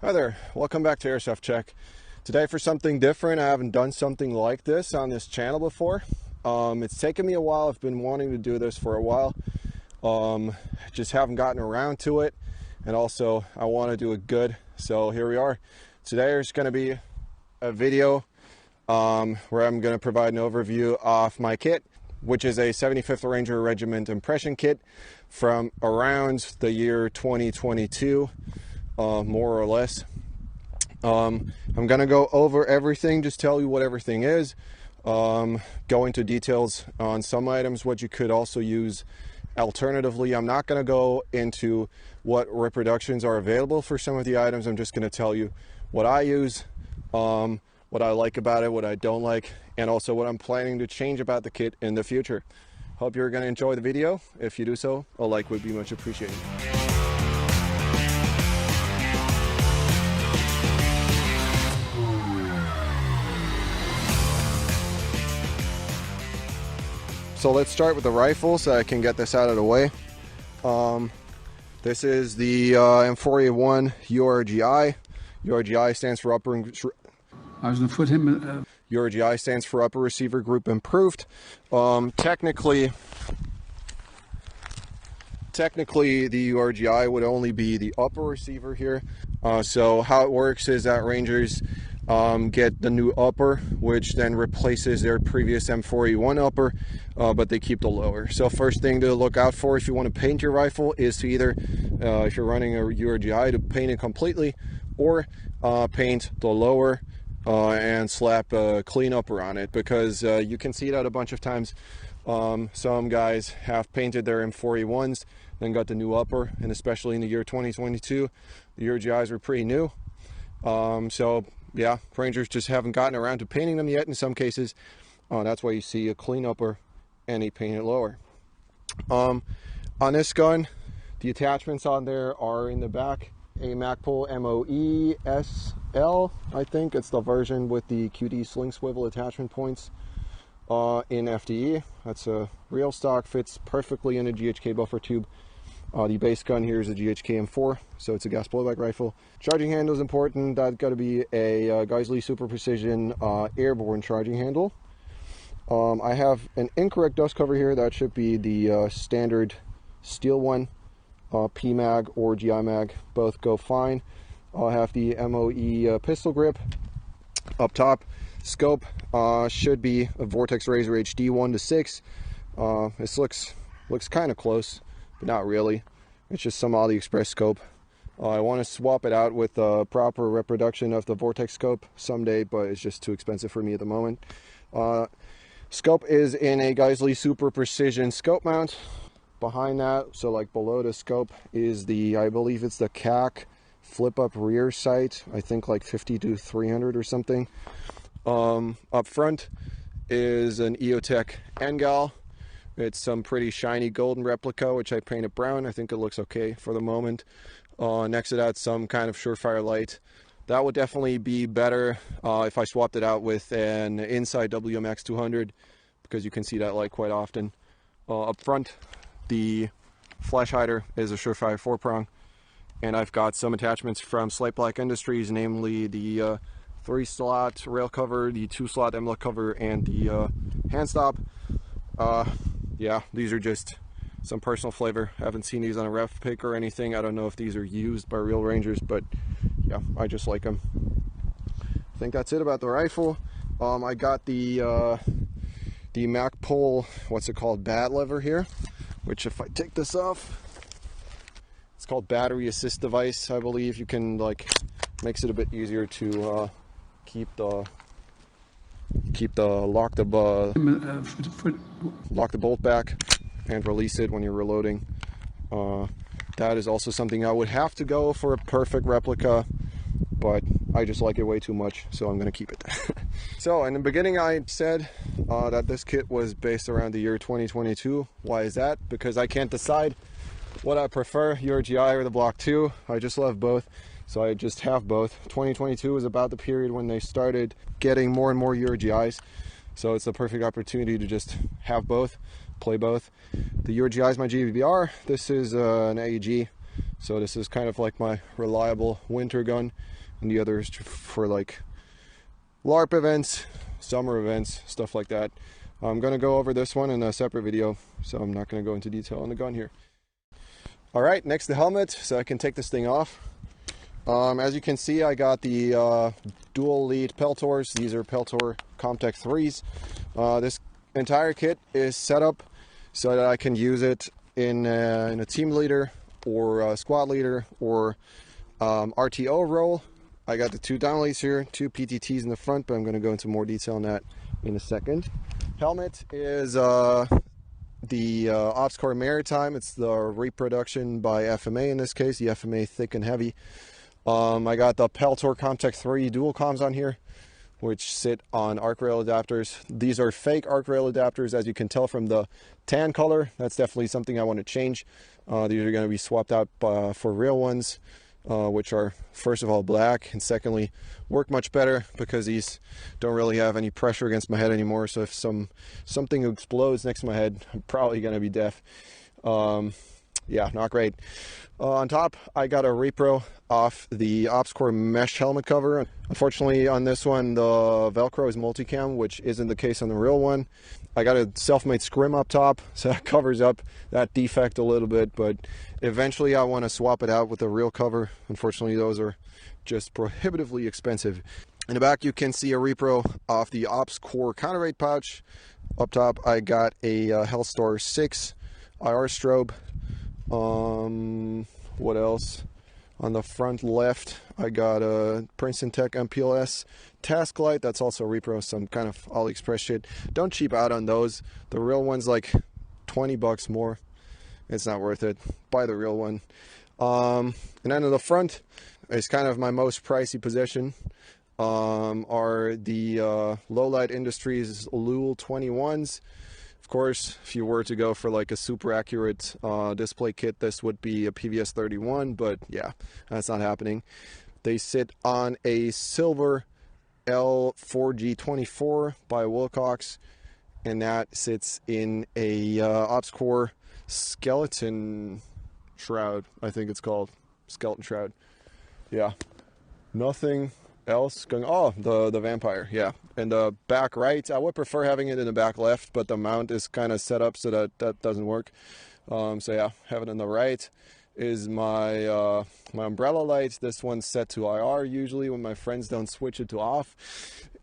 Hi there, welcome back to Airsoft Check. Today for something different. I haven't done something like this on this channel before. It's taken me a while. I've been wanting to do this for a while. Just haven't gotten around to it, and also I want to do it good. So here we are. Today there's going to be a video where I'm going to provide an overview of my kit, which is a 75th Ranger Regiment impression kit from around the year 2022. More or less. I'm going to go over everything, just tell you what everything is, go into details on some items, what you could also use alternatively. I'm not going to go into what reproductions are available for some of the items. I'm just going to tell you what I use, what I like about it, what I don't like, and also what I'm planning to change about the kit in the future. Hope you're going to enjoy the video. If you do so, a like would be much appreciated. So let's start with the rifle so I can get this out of the way. This is the M4A1 URGI. URGI stands for Upper... I was going to put him... URGI stands for Upper Receiver Group Improved. Technically, the URGI would only be the upper receiver here. So how it works is that Rangers get the new upper, which then replaces their previous M4A1 upper, but they keep the lower. So first thing to look out for if you want to paint your rifle is to either, if you're running a URGI, to paint it completely, or paint the lower and slap a clean upper on it, because you can see that a bunch of times. Some guys have painted their M4A1s, then got the new upper, and especially in the year 2022, the URGIs were pretty new. So yeah, Rangers just haven't gotten around to painting them yet in some cases. That's why you see a clean upper and a painted lower. On this gun, the attachments on there are in the back. A Magpul MOE-SL, I think it's the version with the QD sling swivel attachment points in FDE. That's a real stock, fits perfectly in a GHK buffer tube. The base gun here is a GHK M4, so it's a gas blowback rifle. Charging handle is important. That's got to be a Geisley Super Precision airborne charging handle. I have an incorrect dust cover here. That should be the standard steel one. PMAG or GI Mag, both go fine. I'll have the MOE pistol grip up top. Scope should be a Vortex Razor HD 1:6. This looks kind of close, but not really. It's just some AliExpress scope. I want to swap it out with a proper reproduction of the Vortex scope someday, but it's just too expensive for me at the moment. Scope is in a Geisley Super Precision scope mount. Behind that, so like below the scope, is the, I believe it's the CAC flip up rear sight. I think like 50 to 300 or something. Up front is an EOTech Engel. It's some pretty shiny golden replica, which I painted brown. I think it looks okay for the moment. Next to that, some kind of Surefire light. That would definitely be better if I swapped it out with an Inside WMX 200, because you can see that light quite often. Up front, the flash hider is a Surefire 4-prong, and I've got some attachments from Slate Black Industries, namely the 3-slot rail cover, the 2-slot MLUT cover, and the hand stop. Yeah, these are just some personal flavor. I haven't seen these on a ref pick or anything. I don't know if these are used by real Rangers, but yeah, I just like them. I think that's it about the rifle. I got the Magpul, what's it called, bat lever here, which if I take this off, it's called battery assist device, I believe. You can, like, makes it a bit easier to keep the lock the bolt back and release it when you're reloading. That is also something I would have to go for a perfect replica, but I just like it way too much, so I'm gonna keep it. So in the beginning I said that this kit was based around the year 2022. Why is that? Because I can't decide what I prefer, URGI or the Block 2. I just love both, so I just have both. 2022 is about the period when they started getting more and more URGIs, so it's the perfect opportunity to just have both, play both. The URGI is my GBR. This is an AEG, So this is kind of like my reliable winter gun, and the other is for like LARP events, summer events, stuff like that. I'm going to go over this one in a separate video, so I'm not going to go into detail on the gun here. Alright, next the helmet, so I can take this thing off. As you can see, I got the dual lead Peltors. These are Peltor Comtech 3s. This entire kit is set up so that I can use it in a team leader or a squad leader or RTO role. I got the 2 down leads here, 2 PTTs in the front, but I'm going to go into more detail on that in a second. Helmet is the Ops Corps Maritime. It's the reproduction by FMA in this case, the FMA thick and heavy. I got the Peltor Comtech 3 dual comms on here, which sit on arc rail adapters. These are fake arc rail adapters, as you can tell from the tan color. That's definitely something I want to change. These are going to be swapped out for real ones, which are first of all black, and secondly work much better because these don't really have any pressure against my head anymore. So if something explodes next to my head, I'm probably going to be deaf. Yeah, not great. On top, I got a repro off the Ops Corps mesh helmet cover. Unfortunately, on this one, the Velcro is multicam, which isn't the case on the real one. I got a self-made scrim up top, so that covers up that defect a little bit, but eventually I want to swap it out with a real cover. Unfortunately, those are just prohibitively expensive. In the back, you can see a repro off the Ops Corps counterweight pouch. Up top, I got a Hellstar 6 IR strobe. What else? On the front left, I got a Princeton Tech MPLS task light. That's also repro, some kind of AliExpress shit. Don't cheap out on those. The real one's like 20 bucks more. It's not worth it. Buy the real one. And then in the front, it's kind of my most pricey possession. Are the Lowlight Industries Lul 21s. Of course, if you were to go for like a super accurate display kit, this would be a PVS 31, but yeah, that's not happening. They sit on a silver L4G24 by Wilcox, and that sits in a Ops Corps skeleton shroud, I think it's called. Skeleton shroud. Yeah. Nothing else going. Oh, the vampire, yeah. And the back right, I would prefer having it in the back left, but the mount is kind of set up so that doesn't work. So yeah, have it on the right is my my umbrella light. This one's set to IR usually when my friends don't switch it to off,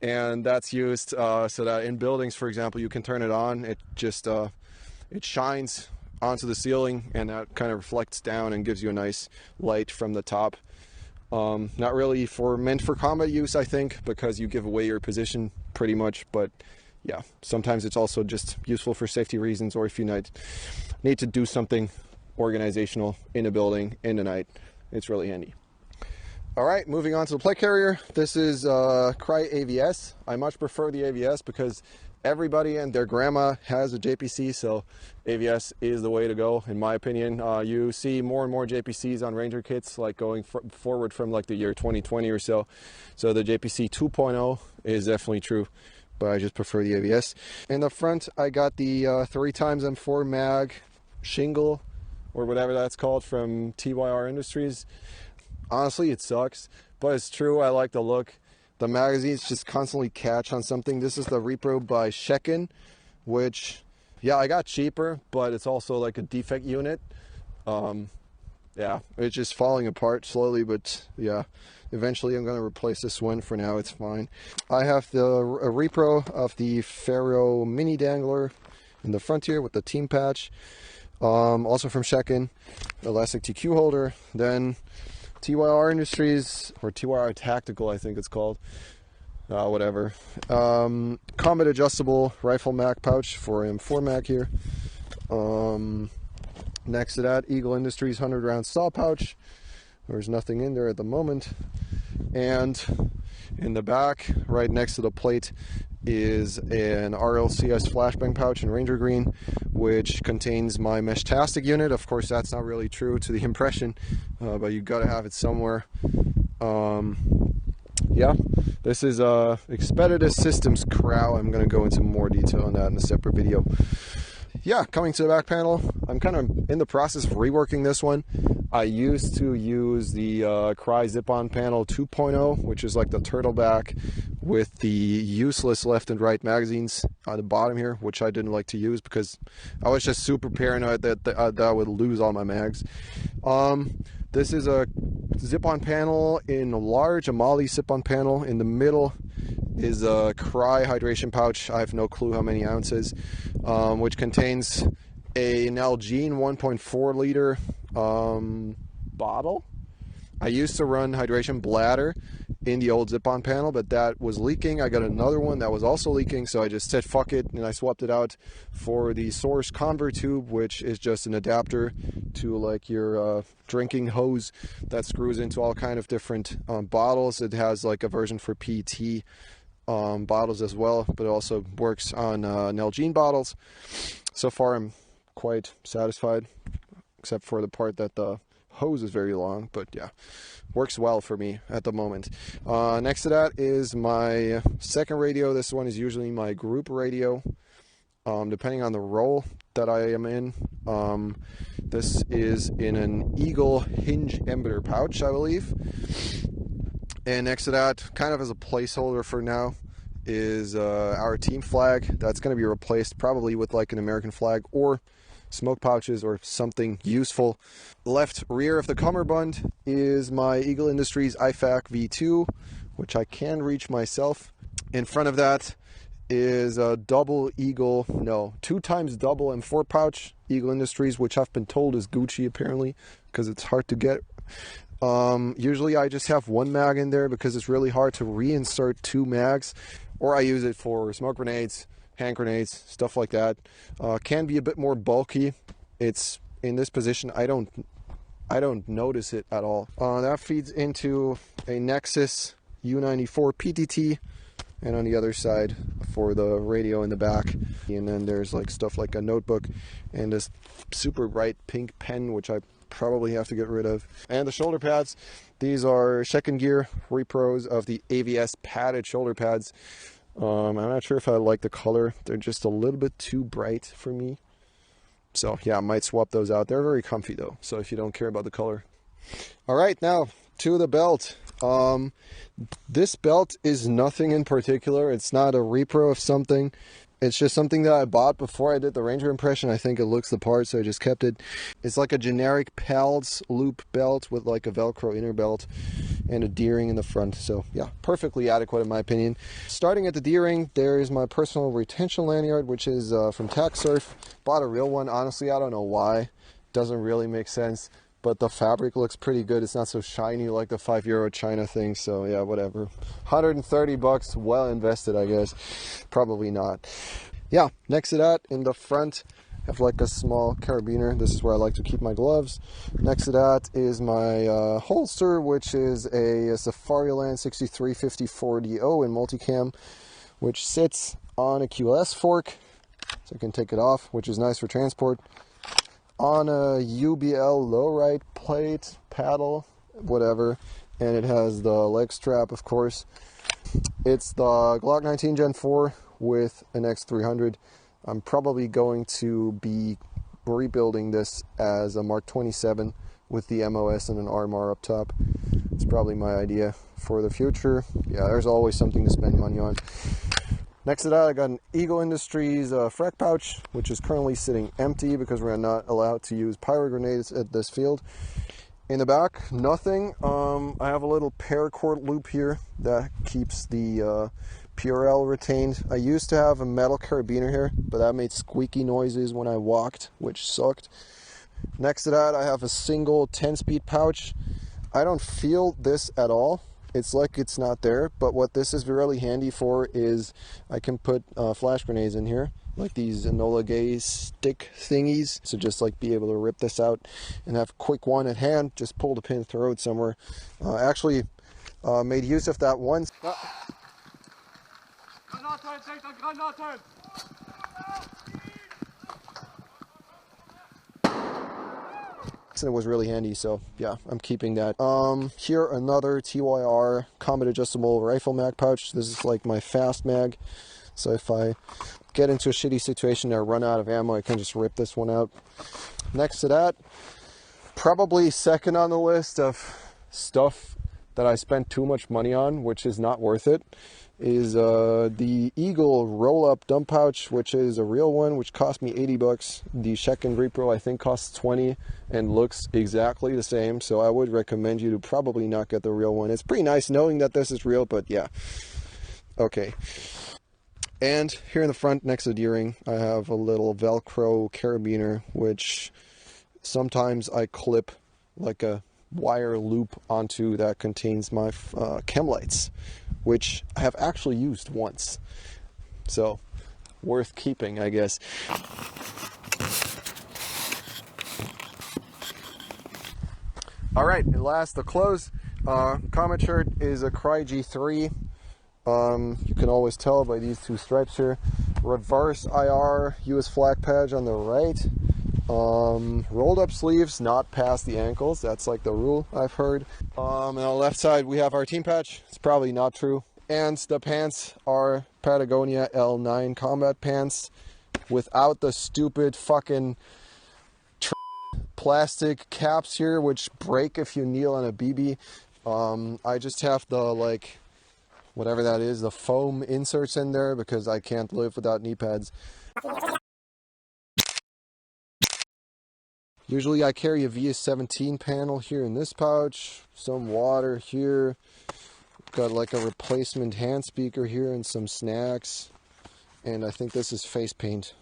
and that's used so that in buildings, for example, you can turn it on. It just it shines onto the ceiling, and that kind of reflects down and gives you a nice light from the top. Not really meant for combat use, I think, because you give away your position pretty much, but yeah, sometimes it's also just useful for safety reasons, or if you need to do something organizational in a building in the night, it's really handy. All right, moving on to the plate carrier. This is Cry AVS. I much prefer the AVS because everybody and their grandma has a JPC, so AVS is the way to go, in my opinion. You see more and more JPCs on Ranger kits, like going forward from like the year 2020 or so. So the JPC 2.0 is definitely true, but I just prefer the AVS. In the front, I got the 3xM4 mag shingle, or whatever that's called, from TYR Industries. Honestly, it sucks, but it's true. I like the look. The magazines just constantly catch on something. This is the repro by Shakedown, which, yeah, I got cheaper, but it's also like a defect unit. Yeah, it's just falling apart slowly, but yeah, eventually I'm going to replace this one. For now, it's fine. I have a repro of the Ferro Mini Dangler in the front here with the team patch. Also from Shakedown, elastic TQ holder. Then TYR Industries, or TYR Tactical, I think it's called. Whatever. Combat adjustable rifle mag pouch for M4 mag here. Next to that, Eagle Industries 100-round saw pouch. There's nothing in there at the moment. And in the back, right next to the plate, is an RLCS flashbang pouch in Ranger Green, which contains my Meshtastic unit. Of course, that's not really true to the impression, but you gotta have it somewhere. Yeah, this is Expeditus Systems Crow. I'm gonna go into more detail on that in a separate video. Yeah, coming to the back panel, I'm kind of in the process of reworking this one. I used to use the Cry Zip-On Panel 2.0, which is like the turtleback with the useless left and right magazines on the bottom here, which I didn't like to use because I was just super paranoid that I would lose all my mags. This is a zip-on panel in large, a Molly zip-on panel. In the middle is a Cry hydration pouch. I have no clue how many ounces, which contains an Nalgene 1.4 liter bottle. I used to run hydration bladder in the old zip-on panel, but that was leaking. I got another one that was also leaking, so I just said fuck it, and I swapped it out for the Source Convert tube, which is just an adapter to like your drinking hose that screws into all kind of different bottles. It has like a version for PET bottles as well, but it also works on Nalgene bottles. So far I'm quite satisfied, except for the part that the hose is very long, but yeah, works well for me at the moment. Next to that is my second radio. This one is usually my group radio, depending on the role that I am in. This is in an Eagle hinge embedder pouch, I believe. And next to that, kind of as a placeholder for now, is our team flag. That's going to be replaced probably with like an American flag or smoke pouches or something useful. Left rear of the cummerbund is my Eagle Industries IFAC V2, which I can reach myself. In front of that is a double Eagle, no, 2x double M4 pouch, Eagle Industries, which I've been told is Gucci apparently, because it's hard to get. Usually I just have one mag in there because it's really hard to reinsert two mags, or I use it for smoke grenades, hand grenades, stuff like that. Can be a bit more bulky. It's in this position, I don't notice it at all. That feeds into a Nexus U94 PTT, and on the other side for the radio in the back. And then there's like stuff like a notebook and this super bright pink pen, which I probably have to get rid of. And the shoulder pads, these are Second Gear repros of the AVS padded shoulder pads. I'm not sure if I like the color. They're just a little bit too bright for me. So yeah, I might swap those out. They're very comfy though, so if you don't care about the color. All right, now to the belt. This belt is nothing in particular. It's not a repro of something. It's just something that I bought before I did the Ranger impression. I think it looks the part, so I just kept it. It's like a generic PALS loop belt with like a Velcro inner belt and a D-ring in the front. So yeah, perfectly adequate in my opinion. Starting at the D-ring, there is my personal retention lanyard, which is from TacSurf. Bought a real one. Honestly, I don't know why. Doesn't really make sense. But the fabric looks pretty good. It's not so shiny like the €5 China thing. So yeah, whatever. 130 bucks, well invested, I guess. Probably not. Yeah, next to that, in the front, I have like a small carabiner. This is where I like to keep my gloves. Next to that is my holster, which is a Safariland 6350-4DO in multicam, which sits on a QLS fork. So I can take it off, which is nice for transport. On a UBL low-right plate, paddle, whatever, and it has the leg strap, of course. It's the Glock 19 Gen 4 with an X300. I'm probably going to be rebuilding this as a Mark 27 with the MOS and an RMR up top. It's probably my idea for the future. Yeah, there's always something to spend money on. Next to that, I got an Eagle Industries frac pouch, which is currently sitting empty because we're not allowed to use pyro grenades at this field. In the back, nothing. I have a little paracord loop here that keeps the PRL retained. I used to have a metal carabiner here, but that made squeaky noises when I walked, which sucked. Next to that, I have a single 10-speed pouch. I don't feel this at all. It's like it's not there, but what this is really handy for is I can put flash grenades in here, like these Enola Gay stick thingies. So just like be able to rip this out and have a quick one at hand, just pull the pin, throw it somewhere. Actually made use of that once. And it was really handy, so yeah, I'm keeping that. Here another TYR combat adjustable rifle mag pouch. This is like my fast mag, so if I get into a shitty situation or run out of ammo, I can just rip this one out. Next to that, Probably second on the list of stuff that I spent too much money on, which is not worth it, is the Eagle roll-up dump pouch, which is a real one, which cost me $80. The Shakedown Repro I think costs $20 and looks exactly the same, so I would recommend you to probably not get the real one. It's pretty nice knowing that this is real, but yeah. Okay. And here in the front next to the D-ring, I have a little Velcro carabiner, which sometimes I clip like a wire loop onto that contains my chem lights, which I have actually used once. So, worth keeping, I guess. Alright, and last, the clothes. Comet shirt is a Cry G3. You can always tell by these two stripes here. Reverse IR US flag patch on the right. Rolled up sleeves, not past the ankles. That's like the rule, I've heard. On the left side, we have our team patch. It's probably not true. And the pants are Patagonia L9 combat pants without the stupid fucking plastic caps here, which break if you kneel on a BB. I just have the, like, whatever that is, the foam inserts in there because I can't live without knee pads. Usually I carry a VS17 panel here in this pouch, some water here, got like a replacement hand speaker here and some snacks, and I think this is face paint.